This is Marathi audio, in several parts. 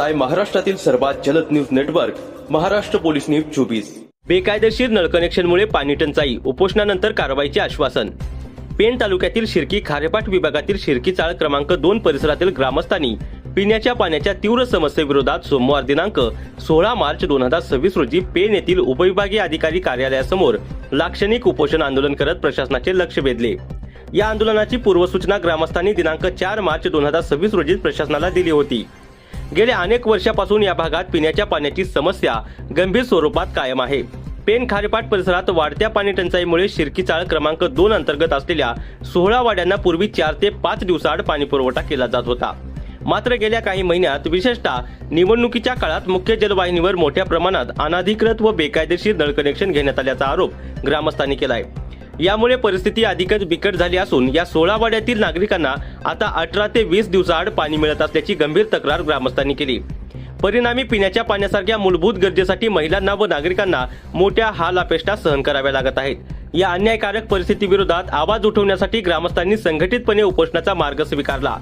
पाहताय महाराष्ट्रातील सर्वात जलद news network Maharashtra police news 24। बेकायदेशीर नळ कनेक्शनमुळे पाणी टंचाई, उपोषणानंतर कारवाईचे आश्वासन। पेण तालुक्यातील शिर्की खारेपाट विभागातील शिर्की चाळ क्रमांक 2 परिसरातील ग्रामस्थांनी पिण्याच्या पाण्याच्या तीव्र समस्येविरोधात सोमवार दिनांक 16 मार्च 2026 रोजी पेण येथील उपविभागीय अधिकारी कार्यालयासमोर लाक्षणिक उपोषण आंदोलन करत प्रशासनाचे लक्ष वेधले। या आंदोलनाची पूर्वसूचना ग्रामस्थांनी दिनांक 4 मार्च 2026 रोजी प्रशासनाला दिली होती। गेल्या अनेक वर्षापासून या भागात पिण्याच्या पाण्याची समस्या गंभीर स्वरूपात कायम आहे। पेण खारेपाट परिसरात वाढत्या पाणी टंचाईमुळे शिर्की चाळ क्रमांक 2 अंतर्गत असलेल्या 16 वाड्यांना पूर्वी 4 ते 5 दिवसाआड पाणी पुरवठा केला जात होता। मात्र गेल्या काही महिन्यात विशेषतः निवडणुकीच्या काळात मुख्य जलवाहिनीवर मोठ्या प्रमाणात अनाधिकृत व बेकायदेशीर नळ कनेक्शन घेण्यात आल्याचा आरोप ग्रामस्थांनी केलाय। यामुळे परिस्थिती अधिकच बिकट झाली असून या 16 वाड्यातील नागरिकांना आता 18 ते 20 दिवसाआड पाणी मिळत असल्याची गंभीर तक्रार ग्रामस्थांनी केली। परिणामी पिण्याच्या पाण्यासारख्या मूलभूत गरजेसाठी महिलांना व नागरिकांना मोठ्या हाल अपेष्टा सहन कराव्या लागत आहेत। या अन्यायकारक परिस्थितीविरोधात आवाज उठवण्यासाठी ग्रामस्थांनी संघटितपणे उपोषणाचा मार्ग स्वीकारला।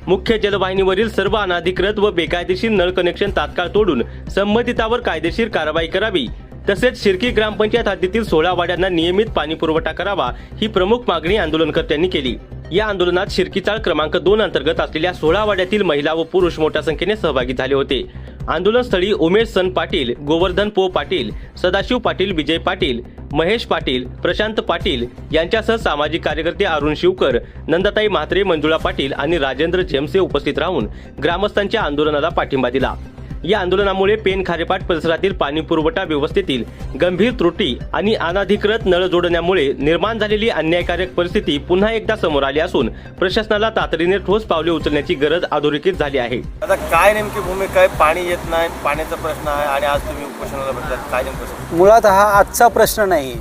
मुख्य जलवाहिनीवरील सर्व अनाधिकृत व बेकायदेशीर नळ कनेक्शन तात्काळ तोडून संबंधितावर कायदेशीर कारवाई करावी, तसेच शिर्की ग्रामपंचायत हद्दीतील 16 वाड्यांना नियमित पाणी पुरवठा करावा ही प्रमुख मागणी आंदोलनकर्त्यांनी केली। या आंदोलनात शिर्की चाळ क्रमांक 2 अंतर्गत असलेल्या 16 वाड्यातील महिला व पुरुष मोठ्या संख्येने सहभागी झाले होते। आंदोलनस्थळी उमेश सन पाटील, गोवर्धन पो पाटील, सदाशिव पाटील, विजय पाटील, महेश पाटील, प्रशांत पाटील यांच्यासह सामाजिक कार्यकर्ते अरुण शिवकर, नंदाताई म्हात्रे, मंजुळा पाटील आणि राजेंद्र जेमसे उपस्थित राहून ग्रामस्थांच्या आंदोलनाला पाठिंबा दिला। या आंदोलनामुळे पेण खारेपाट परिसरातील पाणी पुरवठा व्यवस्थेतील गंभीर त्रुटी आणि अनाधिकृत नळ जोडण्यामुळे निर्माण झालेली अन्यायकारक परिस्थिती पुन्हा एकदा समोर आली असून प्रशासनाला तातडीने ठोस पावले उचलण्याची गरज अधोरेखित झाली आहे। आता काय नेमकी भूमिका आहे? पाणी येत नाही, पाण्याचा प्रश्न आहे आणि आज तुम्ही उपोषणाला बसलात, काय नेमकं? मुळात हा आजचा प्रश्न नाही।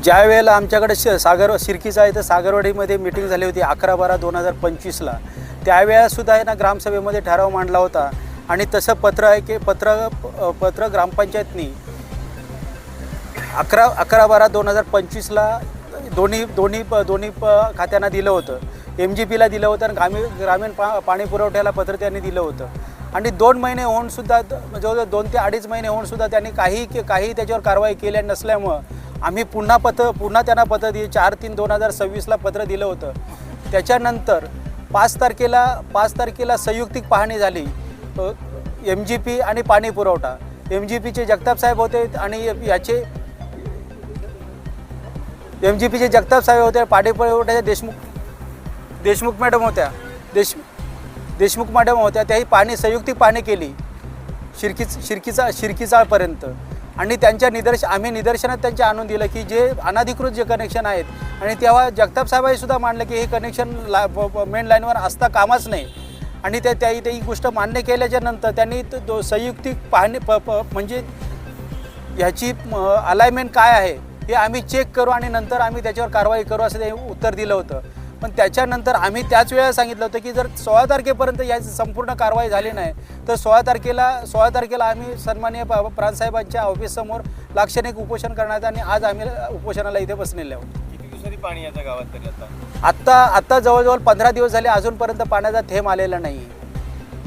ज्या वेळेला आमच्याकडे शिर्कीचा आहे तर सागरवाडीमध्ये मीटिंग झाली होती 11/12/2025ला, त्यावेळेला सुद्धा आहे ना ग्रामसभेमध्ये ठराव मांडला होता आणि तसं पत्र आहे की पत्र ग्रामपंचायतनी 11/12/2025ला दोन्ही खात्यांना दिलं होतं। MGPला दिलं होतं आणि ग्रामीण पाणी पुरवठ्याला पत्र त्यांनी दिलं होतं आणि 2 महिने होऊन सुद्धा जवळजवळ 2 ते 2.5 महिने होऊन सुद्धा त्यांनी काही त्याच्यावर कारवाई केल्या नसल्यामुळं आम्ही पुन्हा त्यांना पत्र 4/3/2026ला पत्र दिलं होतं। त्याच्यानंतर 5 तारखेला संयुक्तिक पाहणी झाली MGP आणि पाणी पुरवठा। MGPचे जगताप साहेब होते आणि MGPचे जगताप साहेब होते, पाणी पुरवठ्याच्या देशमुख मॅडम होत्या, देशमुख मॅडम होत्या। त्याही संयुक्तिक पाहणी केली शिर्की चाळपर्यंत आणि आम्ही निदर्शनात त्यांच्या आणून दिलं की जे अनाधिकृत जे कनेक्शन आहेत आणि तेव्हा जगताप साहेबांनी सुद्धा मांडलं की हे कनेक्शन मेन लाईनवर असता कामाच नाही आणि ही गोष्ट मान्य केल्याच्या नंतर त्यांनी संयुक्तिक पाहणी म्हणजे ह्याची अलाइनमेंट काय आहे हे आम्ही चेक करू आणि नंतर आम्ही त्याच्यावर कारवाई करू असं ते उत्तर दिलं होतं। पण त्याच्यानंतर आम्ही त्याच वेळेला सांगितलं होतं की जर 16 तारखेपर्यंत याची संपूर्ण कारवाई झाली नाही तर 16 तारखेला आम्ही सन्माननीय प्रांतसाहेबांच्या ऑफिससमोर लाक्षणिक उपोषण करण्यात आणि आज आम्ही उपोषणाला इथे बसलेले आहोत। किती दिवसांनी पाणी येतं गावात तरी? आता जवळजवळ 15 दिवस झाले, अजूनपर्यंत पाण्याचा थेंब आलेला नाही।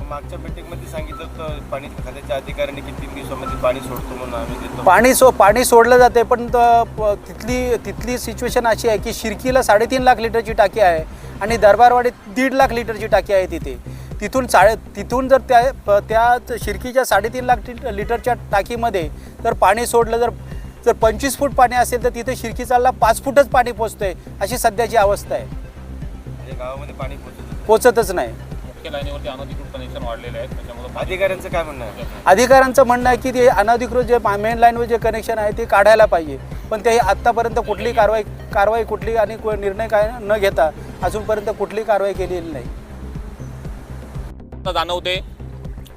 मागच्या मीटिंगमध्ये सांगितलं तर पाणी खात्याच्या अधिकाऱ्यांनी की 3 दिवसामध्ये पाणी सोडतो म्हणून आम्ही देतो। पाणी सोडलं जाते पण तिथली सिच्युएशन अशी आहे की शिर्कीला 3.5 लाख लिटरची टाकी आहे आणि दरबारवाडीत 1.5 लाख लिटरची टाकी आहे तिथे। तिथून जर त्या शिर्कीच्या 3.5 लाख लिटरच्या टाकीमध्ये जर पाणी सोडलं, जर 25 फूट पाणी असेल तर तिथे शिर्की चाळला 5 फूटच पाणी पोचतंय, अशी सध्याची अवस्था आहे। म्हणजे गावामध्ये पाणी पोचतच नाही। लाईनीवरती अनधिकृत कनेक्शन वाढलेले आहेत, त्याच्यामुळे अधिकाऱ्यांचं काय म्हणणं आहे? अधिकाऱ्यांचं म्हणणं आहे की ते अनधिकृत जे मेन लाईनवर जे कनेक्शन आहे ते काढायला पाहिजे, पण ते आत्तापर्यंत कुठली कारवाई कुठली आणि निर्णय काय न घेता अजूनपर्यंत कुठली कारवाई केलेली नाही। जाणवते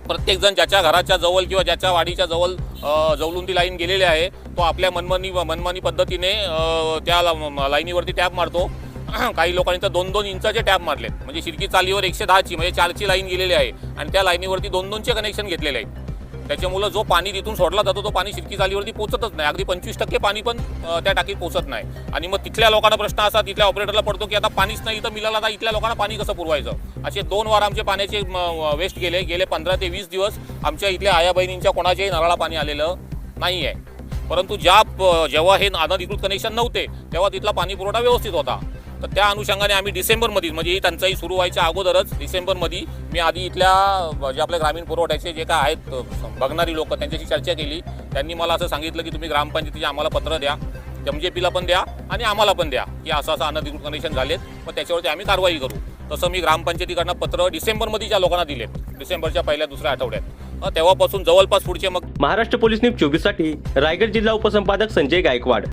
प्रत्येकजण ज्याच्या घराच्या जवळ किंवा ज्याच्या वाडीच्या जवळून ती लाईन गेलेली आहे तो आपल्या मनमानी पद्धतीने त्या लाईनीवरती टॅप मारतो। काही लोकांनी तर 2-2 इंचाचे टॅप मारलेत, म्हणजे शिर्की चालीवर 110ची म्हणजे 4ची लाईन गेलेली आहे आणि त्या लाईनीवरती 2-2चे कनेक्शन घेतलेले आहेत। त्याच्यामुळे जो पाणी तिथून सोडला जातो तो पाणी शिर्की चालीवरती पोचतच नाही, अगदी 25% पाणी पण त्या टाकीत पोचत नाही। आणि मग तिथल्या लोकांना प्रश्न असा तिथल्या ऑपरेटरला पडतो की आता पाणीच नाही तर मिळालं, आता इथल्या लोकांना पाणी कसं पुरवायचं। असे 2 वार आमचे पाण्याचे वेस्ट गेले 15 ते 20 दिवस आमच्या इथल्या आया बहिणींच्या कोणाच्याही नळाला पाणी आलेलं नाही आहे. परंतु जेव्हा हे अनधिकृत कनेक्शन नव्हते तेव्हा तिथला पाणी पुरवठा व्यवस्थित होता. तर त्या अनुषंगाने आम्ही डिसेंबरमध्ये म्हणजे ही टंचाई सुरू व्हायच्या अगोदरच डिसेंबरमध्ये मी आधी इथल्या जे आपल्या ग्रामीण पुरवठ्याचे जे काय आहेत बघणारी लोक त्यांच्याशी चर्चा केली. त्यांनी मला असं सांगितलं की तुम्ही ग्रामपंचायतीचे आम्हाला पत्र द्या, MJPला पण द्या आणि आम्हाला पण द्या की असं अनधिकृत कनेक्शन झालेत, मग त्याच्यावरती आम्ही कारवाई करू. तसं मी ग्रामपंचायतीकडनं पत्र डिसेंबरमध्ये ज्या लोकांना दिलेत डिसेंबरच्या पहिल्या दुसऱ्या आठवड्यात, तेव्हापासून जवळपास पुढचे मग महाराष्ट्र पोलीस न्यूज 24 साठी रायगड जिल्हा उपसंपादक संजय गायकवाड.